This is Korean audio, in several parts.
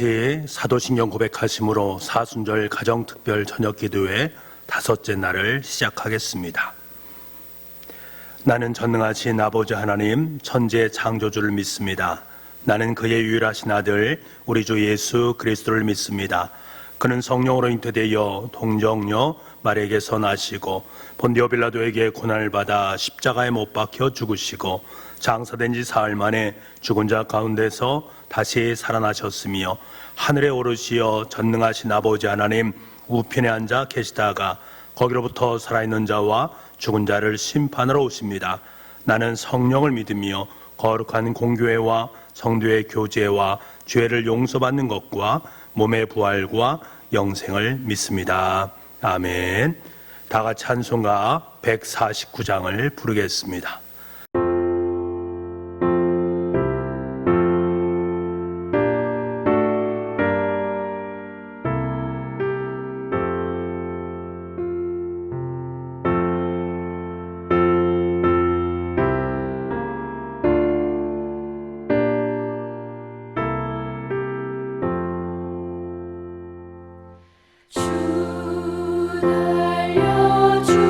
같이 사도신경 고백하심으로 사순절 가정특별 저녁기도회 5째 날을 시작하겠습니다. 나는 전능하신 아버지 하나님 천지의 창조주를 믿습니다. 나는 그의 유일하신 아들 우리 주 예수 그리스도를 믿습니다. 그는 성령으로 잉태되어 동정녀 마리아에게서 나시고 본디오 빌라도에게 고난을 받아 십자가에 못 박혀 죽으시고 장사된 지 사흘 만에 죽은 자 가운데서 다시 살아나셨으며 하늘에 오르시어 전능하신 아버지 하나님 우편에 앉아 계시다가 거기로부터 살아있는 자와 죽은 자를 심판하러 오십니다. 나는 성령을 믿으며 거룩한 공교회와 성도의 교제와 죄를 용서받는 것과 몸의 부활과 영생을 믿습니다. 아멘. 다 같이 찬송가 149장을 부르겠습니다. 주 달려 죽으신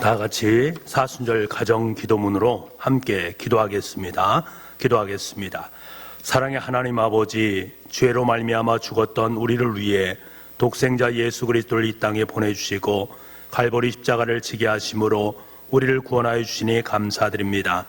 다 같이 사순절 가정 기도문으로 함께 기도하겠습니다. 사랑의 하나님 아버지, 죄로 말미암아 죽었던 우리를 위해 독생자 예수 그리스도를 이 땅에 보내주시고 갈보리 십자가를 지게 하심으로 우리를 구원하여 주시니 감사드립니다.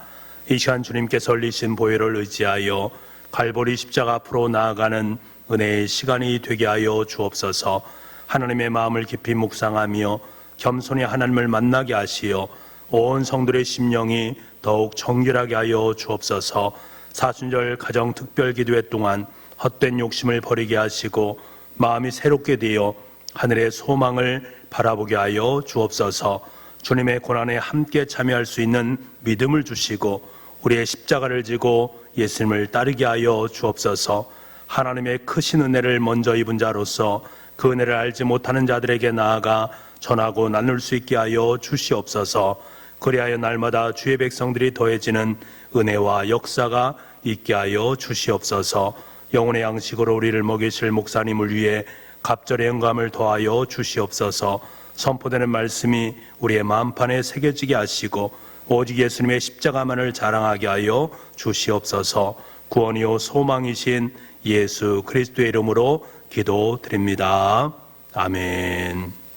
이 시간 주님께서 흘리신 보혈을 의지하여 갈보리 십자가 앞으로 나아가는 은혜의 시간이 되게 하여 주옵소서. 하나님의 마음을 깊이 묵상하며 겸손히 하나님을 만나게 하시어 온 성들의 심령이 더욱 정결하게 하여 주옵소서. 사순절 가정 특별 기도회 동안 헛된 욕심을 버리게 하시고 마음이 새롭게 되어 하늘의 소망을 바라보게 하여 주옵소서. 주님의 고난에 함께 참여할 수 있는 믿음을 주시고 우리의 십자가를 지고 예수님을 따르게 하여 주옵소서. 하나님의 크신 은혜를 먼저 입은 자로서 그 은혜를 알지 못하는 자들에게 나아가 전하고 나눌 수 있게 하여 주시옵소서. 그리하여 날마다 주의 백성들이 더해지는 은혜와 역사가 있게 하여 주시옵소서. 영혼의 양식으로 우리를 먹이실 목사님을 위해 갑절의 영감을 더하여 주시옵소서. 선포되는 말씀이 우리의 마음판에 새겨지게 하시고 오직 예수님의 십자가만을 자랑하게 하여 주시옵소서. 구원이요 소망이신 예수 그리스도의 이름으로 기도드립니다. 아멘.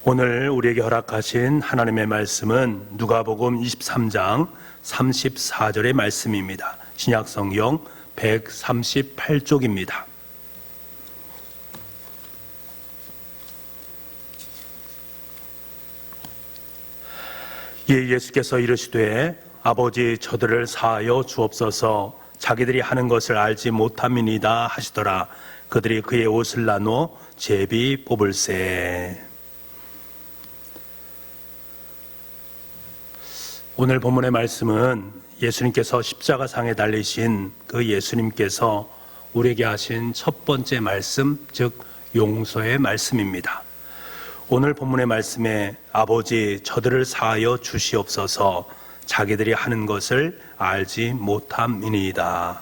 오늘 우리에게 허락하신 하나님의 말씀은 누가복음 23장 34절의 말씀입니다. 신약성경 138쪽입니다. 예수께서 이르시되 아버지 저들을 사하여 주옵소서. 자기들이 하는 것을 알지 못함이니이다 하시더라. 그들이 그의 옷을 나누어 제비 뽑을세. 오늘 본문의 말씀은 예수님께서 십자가상에 달리신 그 예수님께서 우리에게 하신 첫 번째 말씀, 즉 용서의 말씀입니다. 오늘 본문의 말씀에 아버지 저들을 사하여 주시옵소서. 자기들이 하는 것을 알지 못함이니이다.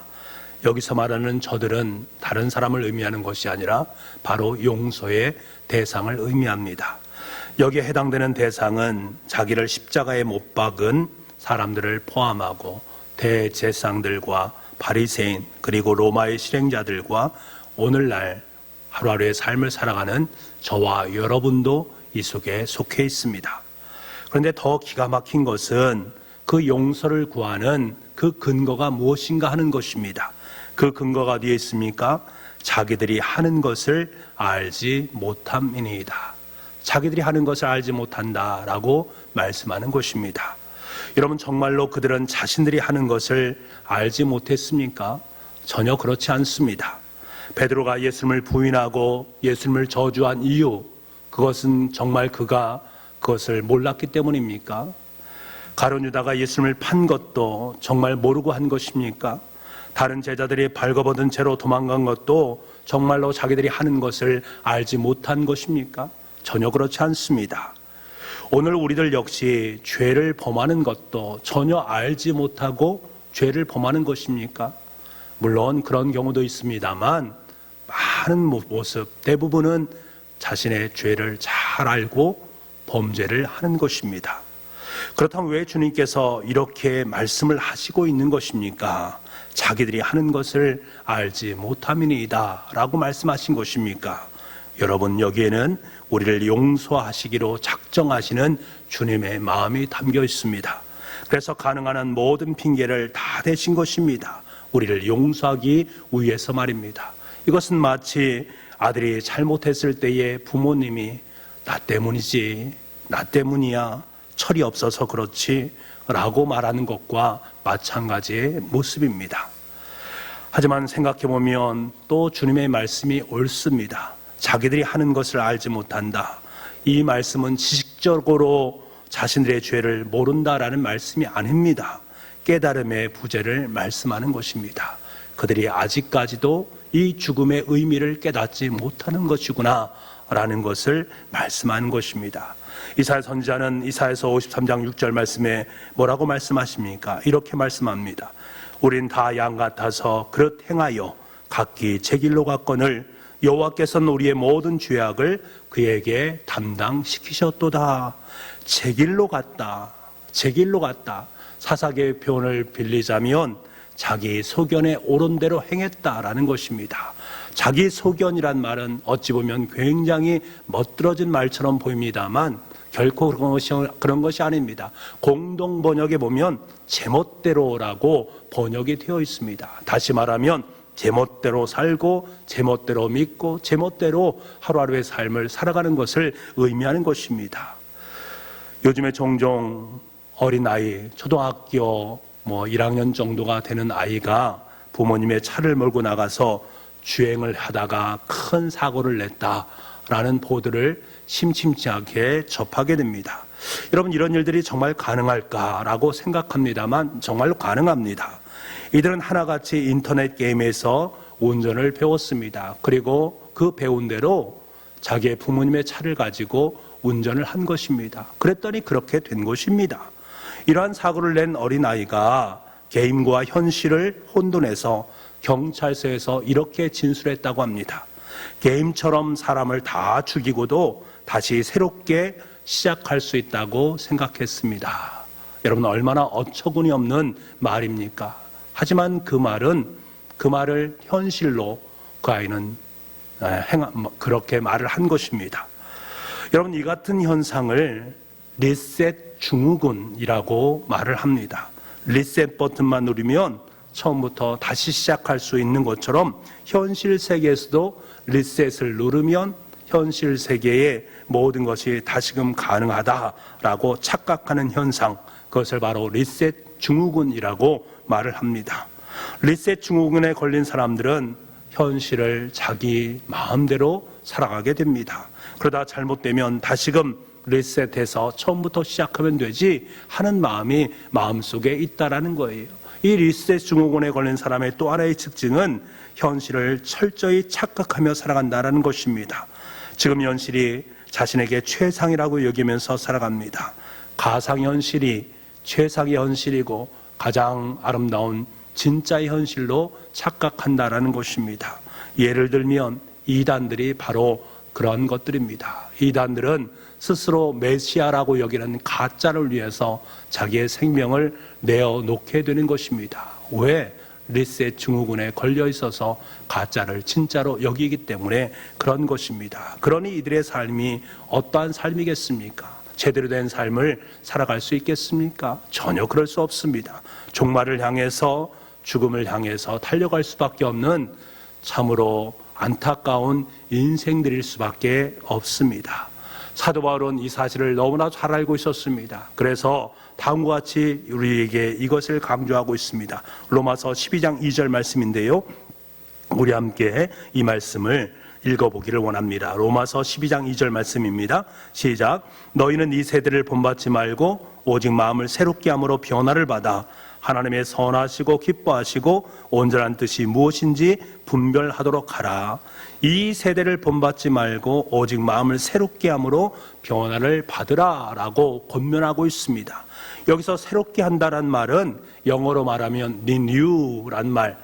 여기서 말하는 저들은 다른 사람을 의미하는 것이 아니라 바로 용서의 대상을 의미합니다. 여기에 해당되는 대상은 자기를 십자가에 못 박은 사람들을 포함하고 대제사장들과 바리새인 그리고 로마의 실행자들과 오늘날 하루하루의 삶을 살아가는 저와 여러분도 이 속에 속해 있습니다. 그런데 더 기가 막힌 것은 그 용서를 구하는 그 근거가 무엇인가 하는 것입니다. 그 근거가 어디에 있습니까? 자기들이 하는 것을 알지 못함이니이다. 자기들이 하는 것을 알지 못한다라고 말씀하는 것입니다. 여러분, 정말로 그들은 자신들이 하는 것을 알지 못했습니까? 전혀 그렇지 않습니다. 베드로가 예수님을 부인하고 예수님을 저주한 이유, 그것은 정말 그가 그것을 몰랐기 때문입니까? 가룟 유다가 예수님을 판 것도 정말 모르고 한 것입니까? 다른 제자들이 발버둥 채로 도망간 것도 정말로 자기들이 하는 것을 알지 못한 것입니까? 전혀 그렇지 않습니다. 오늘 우리들 역시 죄를 범하는 것도 전혀 알지 못하고 죄를 범하는 것입니까? 물론 그런 경우도 있습니다만 많은 모습, 대부분은 자신의 죄를 잘 알고 범죄를 하는 것입니다. 그렇다면 왜 주님께서 이렇게 말씀을 하시고 있는 것입니까? 자기들이 하는 것을 알지 못함이니이다 라고 말씀하신 것입니까? 여러분, 여기에는 우리를 용서하시기로 작정하시는 주님의 마음이 담겨 있습니다. 그래서 가능한 한 모든 핑계를 다 대신 것입니다. 우리를 용서하기 위해서 말입니다. 이것은 마치 아들이 잘못했을 때에 부모님이 나 때문이지, 나 때문이야, 철이 없어서 그렇지 라고 말하는 것과 마찬가지의 모습입니다. 하지만 생각해보면 또 주님의 말씀이 옳습니다. 자기들이 하는 것을 알지 못한다. 이 말씀은 지식적으로 자신들의 죄를 모른다라는 말씀이 아닙니다. 깨달음의 부재를 말씀하는 것입니다. 그들이 아직까지도 이 죽음의 의미를 깨닫지 못하는 것이구나 라는 것을 말씀하는 것입니다. 이사야 선지자는 이사야서 53장 6절 말씀에 뭐라고 말씀하십니까? 이렇게 말씀합니다. 우린 다 양 같아서 그릇 행하여 각기 제 길로 갔거늘 여호와께서는 우리의 모든 죄악을 그에게 담당시키셨도다. 제 길로 갔다. 제 길로 갔다. 사사계의 표현을 빌리자면 자기 소견에 옳은 대로 행했다라는 것입니다. 자기 소견이란 말은 어찌 보면 굉장히 멋들어진 말처럼 보입니다만 결코 그런 것이 아닙니다. 공동 번역에 보면 제멋대로라고 번역이 되어 있습니다. 다시 말하면 제멋대로 살고 제멋대로 믿고 제멋대로 하루하루의 삶을 살아가는 것을 의미하는 것입니다. 요즘에 종종 어린아이, 초등학교 1학년 정도가 되는 아이가 부모님의 차를 몰고 나가서 주행을 하다가 큰 사고를 냈다라는 보도를 심심치 않게 접하게 됩니다. 여러분, 이런 일들이 정말 가능할까라고 생각합니다만 정말로 가능합니다. 이들은 하나같이 인터넷 게임에서 운전을 배웠습니다. 그리고 그 배운 대로 자기의 부모님의 차를 가지고 운전을 한 것입니다. 그랬더니 그렇게 된 것입니다. 이러한 사고를 낸 어린아이가 게임과 현실을 혼돈해서 경찰서에서 이렇게 진술했다고 합니다. 게임처럼 사람을 다 죽이고도 다시 새롭게 시작할 수 있다고 생각했습니다. 여러분, 얼마나 어처구니 없는 말입니까? 하지만 그 말을 현실로 그 아이는 그렇게 말을 한 것입니다. 여러분, 이 같은 현상을 리셋 증후군이라고 말을 합니다. 리셋 버튼만 누르면 처음부터 다시 시작할 수 있는 것처럼 현실 세계에서도 리셋을 누르면 현실 세계의 모든 것이 다시금 가능하다라고 착각하는 현상, 그것을 바로 리셋 증후군이라고 말을 합니다. 리셋 증후군에 걸린 사람들은 현실을 자기 마음대로 살아가게 됩니다. 그러다 잘못되면 다시금 리셋해서 처음부터 시작하면 되지 하는 마음이 마음속에 있다라는 거예요. 이 리셋 증후군에 걸린 사람의 또 하나의 특징은 현실을 철저히 착각하며 살아간다는 것입니다. 지금 현실이 자신에게 최상이라고 여기면서 살아갑니다. 가상현실이 최상의 현실이고 가장 아름다운 진짜의 현실로 착각한다라는 것입니다. 예를 들면 이단들이 바로 그런 것들입니다. 이단들은 스스로 메시아라고 여기는 가짜를 위해서 자기의 생명을 내어놓게 되는 것입니다. 왜? 리셋 증후군에 걸려 있어서 가짜를 진짜로 여기기 때문에 그런 것입니다. 그러니 이들의 삶이 어떠한 삶이겠습니까? 제대로 된 삶을 살아갈 수 있겠습니까? 전혀 그럴 수 없습니다. 종말을 향해서, 죽음을 향해서 달려갈 수밖에 없는 참으로 안타까운 인생들일 수밖에 없습니다. 사도 바울은 이 사실을 너무나 잘 알고 있었습니다. 그래서 다음과 같이 우리에게 이것을 강조하고 있습니다. 로마서 12장 2절 말씀인데요, 우리 함께 이 말씀을 읽어보기를 원합니다. 로마서 12장 2절 말씀입니다. 시작. 너희는 이 세대를 본받지 말고 오직 마음을 새롭게 함으로 변화를 받아 하나님의 선하시고 기뻐하시고 온전한 뜻이 무엇인지 분별하도록 하라. 이 세대를 본받지 말고 오직 마음을 새롭게 함으로 변화를 받으라 라고 권면하고 있습니다. 여기서 새롭게 한다란 말은 영어로 말하면 renew란 말,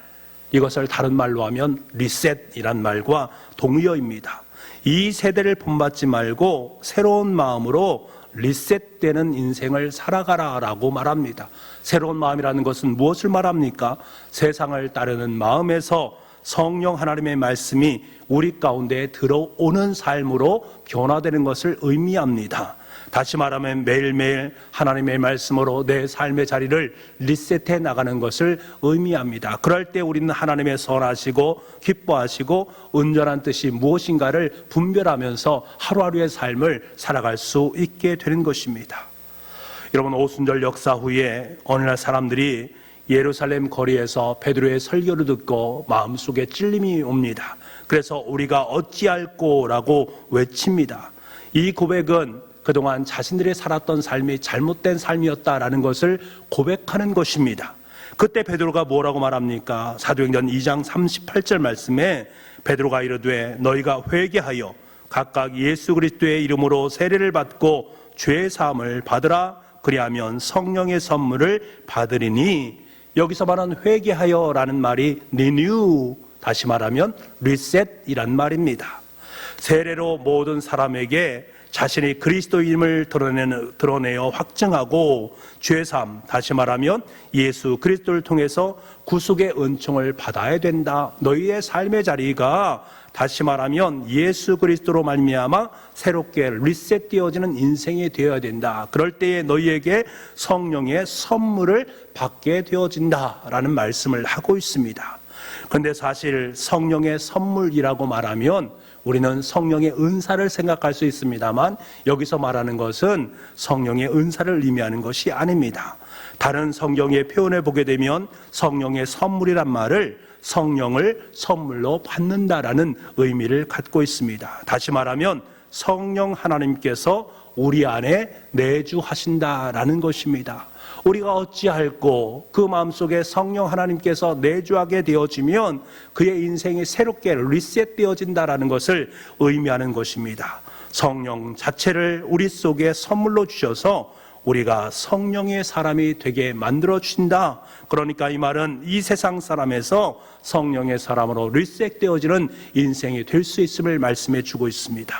이것을 다른 말로 하면 리셋이란 말과 동의어입니다. 이 세대를 본받지 말고 새로운 마음으로 리셋되는 인생을 살아가라라고 말합니다. 새로운 마음이라는 것은 무엇을 말합니까? 세상을 따르는 마음에서 성령 하나님의 말씀이 우리 가운데 들어오는 삶으로 변화되는 것을 의미합니다. 다시 말하면 매일매일 하나님의 말씀으로 내 삶의 자리를 리셋해 나가는 것을 의미합니다. 그럴 때 우리는 하나님의 선하시고 기뻐하시고 온전한 뜻이 무엇인가를 분별하면서 하루하루의 삶을 살아갈 수 있게 되는 것입니다. 여러분, 오순절 역사 후에 어느 날 사람들이 예루살렘 거리에서 베드로의 설교를 듣고 마음속에 찔림이 옵니다. 그래서 우리가 어찌할꼬라고 외칩니다. 이 고백은 그동안 자신들이 살았던 삶이 잘못된 삶이었다라는 것을 고백하는 것입니다. 그때 베드로가 뭐라고 말합니까? 사도행전 2장 38절 말씀에 베드로가 이르되 너희가 회개하여 각각 예수 그리스도의 이름으로 세례를 받고 죄 사함을 받으라. 그리하면 성령의 선물을 받으리니, 여기서 말하는 회개하여라는 말이 renew, 다시 말하면 reset이란 말입니다. 세례로 모든 사람에게 자신이 그리스도임을 드러내어 확증하고 죄사함, 다시 말하면 예수 그리스도를 통해서 구속의 은총을 받아야 된다. 너희의 삶의 자리가 다시 말하면 예수 그리스도로 말미암아 새롭게 리셋되어지는 인생이 되어야 된다. 그럴 때에 너희에게 성령의 선물을 받게 되어진다라는 말씀을 하고 있습니다. 그런데 사실 성령의 선물이라고 말하면 우리는 성령의 은사를 생각할 수 있습니다만 여기서 말하는 것은 성령의 은사를 의미하는 것이 아닙니다. 다른 성경의 표현을 보게 되면 성령의 선물이란 말을 성령을 선물로 받는다라는 의미를 갖고 있습니다. 다시 말하면 성령 하나님께서 우리 안에 내주하신다라는 것입니다. 우리가 어찌할꼬 그 마음속에 성령 하나님께서 내주하게 되어지면 그의 인생이 새롭게 리셋되어진다라는 것을 의미하는 것입니다. 성령 자체를 우리 속에 선물로 주셔서 우리가 성령의 사람이 되게 만들어 주신다. 그러니까 이 말은 이 세상 사람에서 성령의 사람으로 리셋되어지는 인생이 될 수 있음을 말씀해 주고 있습니다.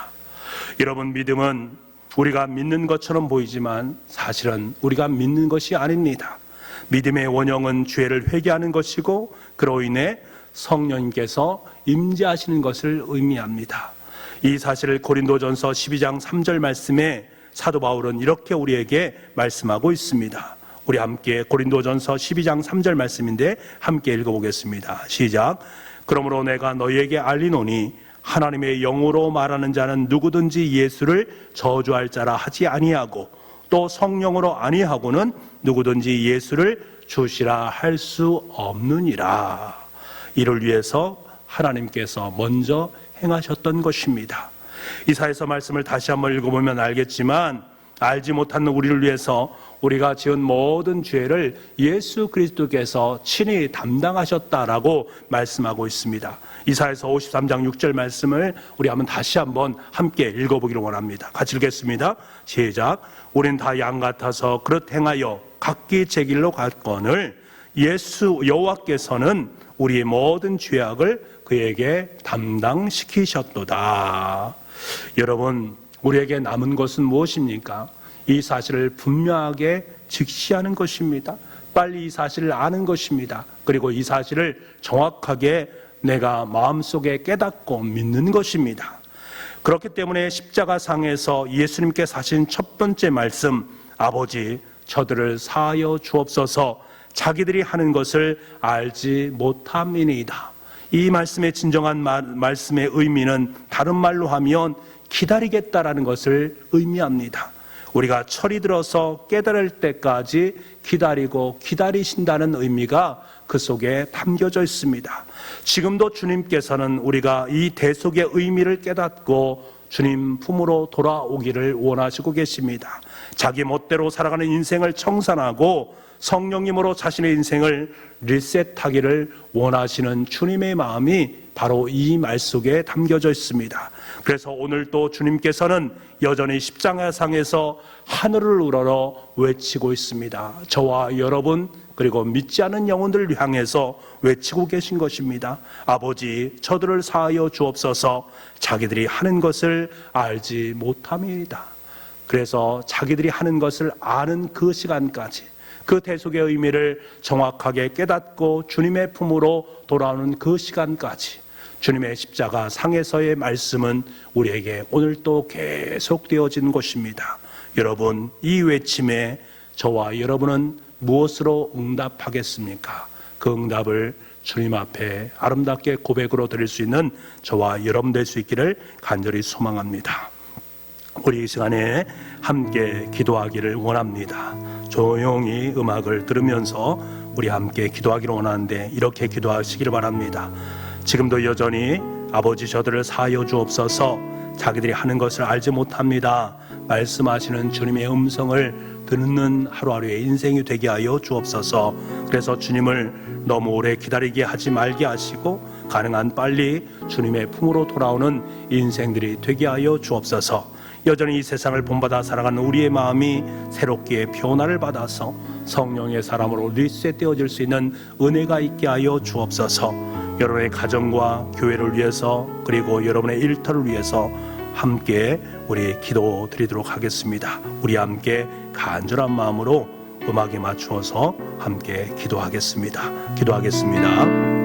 여러분, 믿음은 우리가 믿는 것처럼 보이지만 사실은 우리가 믿는 것이 아닙니다. 믿음의 원형은 죄를 회개하는 것이고 그로 인해 성령님께서 임재하시는 것을 의미합니다. 이 사실을 고린도전서 12장 3절 말씀에 사도 바울은 이렇게 우리에게 말씀하고 있습니다. 우리 함께 고린도전서 12장 3절 말씀인데 함께 읽어보겠습니다. 시작. 그러므로 내가 너희에게 알리노니 하나님의 영으로 말하는 자는 누구든지 예수를 저주할 자라 하지 아니하고 또 성령으로 아니하고는 누구든지 예수를 주시라 할 수 없느니라. 이를 위해서 하나님께서 먼저 행하셨던 것입니다. 이사야서 말씀을 다시 한번 읽어보면 알겠지만 알지 못하는 우리를 위해서 우리가 지은 모든 죄를 예수 그리스도께서 친히 담당하셨다라고 말씀하고 있습니다. 이사야서 53장 6절 말씀을 우리 한번 다시 한번 함께 읽어보기를 원합니다. 같이 읽겠습니다. 시작. 우린 다 양 같아서 그릇 행하여 각기 제 길로 갔거늘 예수 여호와께서는 우리의 모든 죄악을 그에게 담당시키셨도다. 여러분, 우리에게 남은 것은 무엇입니까? 이 사실을 분명하게 직시하는 것입니다. 빨리 이 사실을 아는 것입니다. 그리고 이 사실을 정확하게 내가 마음속에 깨닫고 믿는 것입니다. 그렇기 때문에 십자가상에서 예수님께서 하신 첫 번째 말씀, 아버지 저들을 사하여 주옵소서, 자기들이 하는 것을 알지 못함이니이다. 이 말씀의 진정한 말씀의 의미는 다른 말로 하면 기다리겠다라는 것을 의미합니다. 우리가 철이 들어서 깨달을 때까지 기다리고 기다리신다는 의미가 그 속에 담겨져 있습니다. 지금도 주님께서는 우리가 이 대속의 의미를 깨닫고 주님 품으로 돌아오기를 원하시고 계십니다. 자기 멋대로 살아가는 인생을 청산하고 성령님으로 자신의 인생을 리셋하기를 원하시는 주님의 마음이 바로 이 말 속에 담겨져 있습니다. 그래서 오늘 또 주님께서는 여전히 십자가상에서 하늘을 우러러 외치고 있습니다. 저와 여러분 그리고 믿지 않은 영혼들을 향해서 외치고 계신 것입니다. 아버지 저들을 사하여 주옵소서, 자기들이 하는 것을 알지 못함이다. 그래서 자기들이 하는 것을 아는 그 시간까지 그 대속의 의미를 정확하게 깨닫고 주님의 품으로 돌아오는 그 시간까지 주님의 십자가 상에서의 말씀은 우리에게 오늘 또 계속되어진 것입니다. 여러분, 이 외침에 저와 여러분은 무엇으로 응답하겠습니까? 그 응답을 주님 앞에 아름답게 고백으로 드릴 수 있는 저와 여러분 될 수 있기를 간절히 소망합니다. 우리 이 시간에 함께 기도하기를 원합니다. 조용히 음악을 들으면서 우리 함께 기도하기를 원하는데 이렇게 기도하시기를 바랍니다. 지금도 여전히 아버지 저들을 사하여 주옵소서, 자기들이 하는 것을 알지 못합니다 말씀하시는 주님의 음성을 듣는 하루하루의 인생이 되게 하여 주옵소서. 그래서 주님을 너무 오래 기다리게 하지 말게 하시고 가능한 빨리 주님의 품으로 돌아오는 인생들이 되게 하여 주옵소서. 여전히 이 세상을 본받아 살아가는 우리의 마음이 새롭게 변화를 받아서 성령의 사람으로 리셋되어질 수 있는 은혜가 있게 하여 주옵소서. 여러분의 가정과 교회를 위해서 그리고 여러분의 일터를 위해서 함께 우리 기도 드리도록 하겠습니다. 우리 함께 간절한 마음으로 음악에 맞추어서 함께 기도하겠습니다. 기도하겠습니다.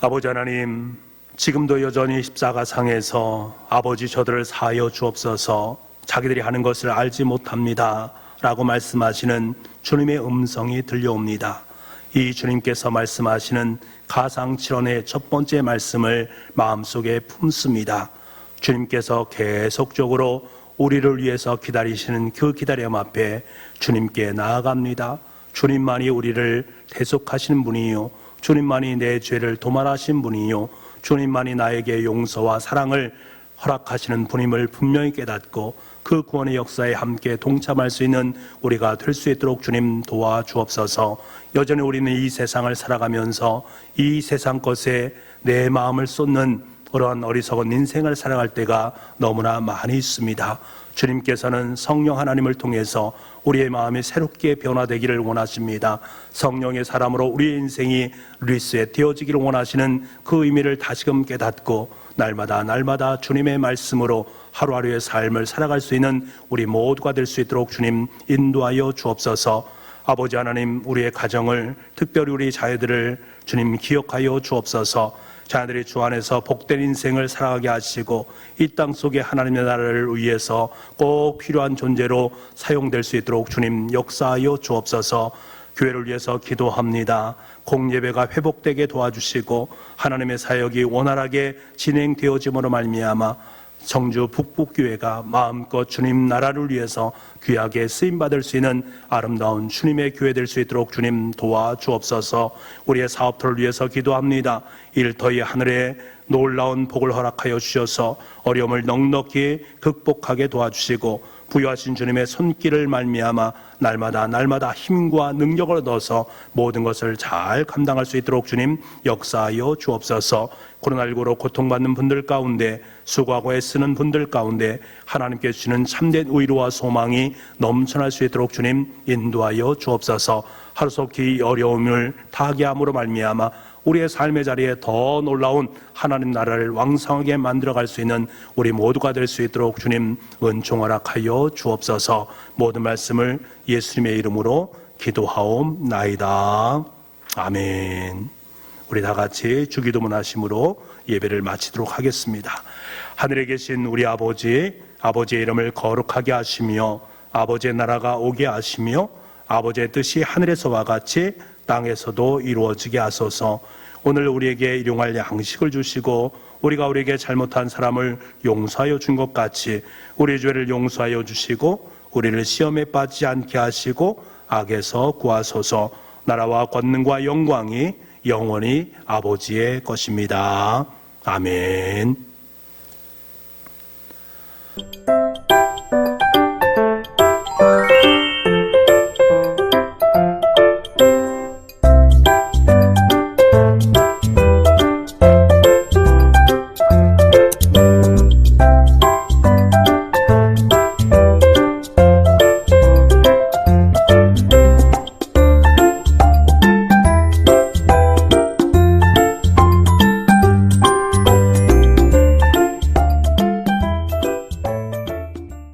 아버지 하나님, 지금도 여전히 십자가상에서 아버지 저들을 사하여 주옵소서, 자기들이 하는 것을 알지 못합니다 라고 말씀하시는 주님의 음성이 들려옵니다. 이 주님께서 말씀하시는 가상칠언의 첫 번째 말씀을 마음속에 품습니다. 주님께서 계속적으로 우리를 위해서 기다리시는 그 기다림 앞에 주님께 나아갑니다. 주님만이 우리를 대속하시는 분이요, 주님만이 내 죄를 도말하신 분이요, 주님만이 나에게 용서와 사랑을 허락하시는 분임을 분명히 깨닫고 그 구원의 역사에 함께 동참할 수 있는 우리가 될 수 있도록 주님 도와주옵소서. 여전히 우리는 이 세상을 살아가면서 이 세상 것에 내 마음을 쏟는 그런 어리석은 인생을 살아갈 때가 너무나 많이 있습니다. 주님께서는 성령 하나님을 통해서 우리의 마음이 새롭게 변화되기를 원하십니다. 성령의 사람으로 우리의 인생이 리셋 되어지기를 원하시는 그 의미를 다시금 깨닫고 날마다 주님의 말씀으로 하루하루의 삶을 살아갈 수 있는 우리 모두가 될 수 있도록 주님 인도하여 주옵소서. 아버지 하나님, 우리의 가정을, 특별히 우리 자녀들을 주님 기억하여 주옵소서. 자녀들이 주 안에서 복된 인생을 살아가게 하시고 이 땅 속에 하나님의 나라를 위해서 꼭 필요한 존재로 사용될 수 있도록 주님 역사하여 주옵소서. 교회를 위해서 기도합니다. 공예배가 회복되게 도와주시고 하나님의 사역이 원활하게 진행되어짐으로 말미암아 성주 북북교회가 마음껏 주님 나라를 위해서 귀하게 쓰임받을 수 있는 아름다운 주님의 교회 될 수 있도록 주님 도와주옵소서. 우리의 사업터를 위해서 기도합니다. 일터의 하늘에 놀라운 복을 허락하여 주셔서 어려움을 넉넉히 극복하게 도와주시고 부여하신 주님의 손길을 말미암아 날마다 힘과 능력을 얻어서 모든 것을 잘 감당할 수 있도록 주님 역사하여 주옵소서. 코로나19로 고통받는 분들 가운데, 수고하고 애쓰는 분들 가운데 하나님께 주시는 참된 의로와 소망이 넘쳐날 수 있도록 주님 인도하여 주옵소서. 하루속히 어려움을 타개함으로 말미암아 우리의 삶의 자리에 더 놀라운 하나님 나라를 왕성하게 만들어갈 수 있는 우리 모두가 될 수 있도록 주님 은총 허락하여 주옵소서. 모든 말씀을 예수님의 이름으로 기도하옵나이다. 아멘. 우리 다 같이 주기도문 하심으로 예배를 마치도록 하겠습니다. 하늘에 계신 우리 아버지, 아버지의 이름을 거룩하게 하시며 아버지의 나라가 오게 하시며 아버지의 뜻이 하늘에서와 같이 땅에서도 이루어지게 하소서. 오늘 우리에게 일용할 양식을 주시고 우리가 우리에게 잘못한 사람을 용서하여 준 것 같이 우리 죄를 용서하여 주시고 우리를 시험에 빠지지 않게 하시고 악에서 구하소서. 나라와 권능과 영광이 영원히 아버지의 것입니다. 아멘.